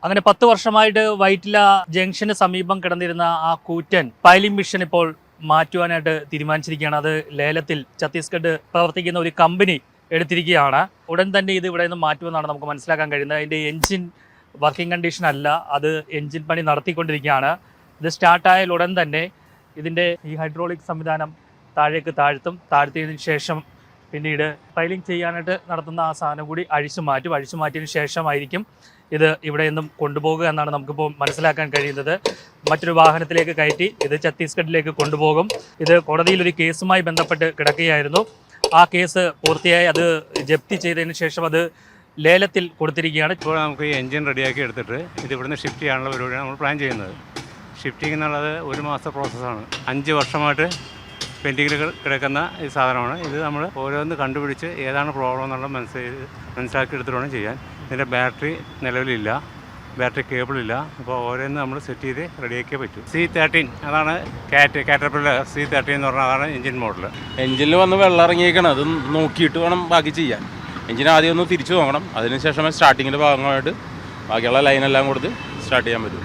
അങ്ങനെ 10 വർഷമായിട്ട് വൈറ്റില ജംഗ്ഷന് സമീപം കിടന്നിരുന്ന ആ കൂറ്റൻ പൈലിംഗ് മിഷൻ ഇപ്പോൾ മാറ്റുവാനായിട്ട് തീരുമാനിച്ചിരിക്കുകയാണ്. അത് ലേലത്തിൽ ഛത്തീസ്ഗഡ് പ്രവർത്തിക്കുന്ന ഒരു കമ്പനി എടുത്തിരിക്കുകയാണ്. ഉടൻ തന്നെ ഇത് ഇവിടെ നിന്ന് മാറ്റുമെന്നാണ് നമുക്ക് മനസ്സിലാക്കാൻ കഴിയുന്നത്. അതിൻ്റെ എൻജിൻ വർക്കിംഗ് കണ്ടീഷൻ അല്ല, അത് എൻജിൻ പണി നടത്തിക്കൊണ്ടിരിക്കുകയാണ്. ഇത് സ്റ്റാർട്ടായാൽ ഉടൻ തന്നെ ഇതിൻ്റെ ഈ ഹൈഡ്രോളിക് സംവിധാനം താഴേക്ക് താഴ്ത്തിയതിനു ശേഷം പിന്നീട് പൈലിംഗ് ചെയ്യാനായിട്ട് നടത്തുന്ന ആ സാധനം കൂടി അഴിച്ചു മാറ്റിയതിനു ശേഷമായിരിക്കും ഇത് ഇവിടെ നിന്നും കൊണ്ടുപോകുക എന്നാണ് നമുക്കിപ്പോൾ മനസ്സിലാക്കാൻ കഴിയുന്നത്. മറ്റൊരു വാഹനത്തിലേക്ക് കയറ്റി ഇത് ഛത്തീസ്ഗഡിലേക്ക് കൊണ്ടുപോകും. ഇത് കോടതിയിൽ ഒരു കേസുമായി ബന്ധപ്പെട്ട് കിടക്കുകയായിരുന്നു. ആ കേസ് പൂർത്തിയായി അത് ജപ്തി ചെയ്തതിന് ശേഷം അത് ലേലത്തിൽ കൊടുത്തിരിക്കുകയാണ്. ഇപ്പോൾ നമുക്ക് ഈ എൻജിൻ റെഡിയാക്കി എടുത്തിട്ട് ഇത് ഇവിടുന്ന് ഷിഫ്റ്റ് ചെയ്യാനുള്ള പരിപാടിയാണ് നമ്മൾ പ്ലാൻ ചെയ്യുന്നത്. ഷിഫ്റ്റിംഗ് എന്നുള്ളത് 1 മാസത്തെ പ്രോസസ്സാണ്. 5 വർഷമായിട്ട് പെൻഡിങ്ങിൽ കിടക്കുന്ന ഈ സാധനമാണ്. ഇത് നമ്മൾ ഓരോന്ന് കണ്ടുപിടിച്ച് ഏതാണ് പ്രോബ്ലം എന്നുള്ളത് മനസ്സിലാക്കി എടുത്തിട്ട് വേണം ചെയ്യാൻ. ഇതിൻ്റെ ബാറ്ററി നിലവിലില്ല, ബാറ്ററി കേബിളില്ല. അപ്പോൾ ഓരോന്ന് നമ്മൾ സെറ്റ് ചെയ്ത് റെഡിയാക്കിയേ പറ്റൂ. C13 അതാണ് കാറ്റർപില്ലർ C13 എന്ന് പറഞ്ഞാൽ അതാണ് എൻജിൻ മോഡൽ. എൻജിനിൽ വന്ന് വെള്ളം ഇറങ്ങിയേക്കണം, അത് നോക്കിയിട്ട് വേണം ബാക്കി ചെയ്യാൻ. എൻജിൻ ആദ്യം ഒന്ന് തിരിച്ചു നോക്കണം, അതിനുശേഷം സ്റ്റാർട്ടിങ്ങിൻ്റെ ഭാഗമായിട്ട് ബാക്കിയുള്ള ലൈനെല്ലാം കൊടുത്ത് സ്റ്റാർട്ട് ചെയ്യാൻ പറ്റും.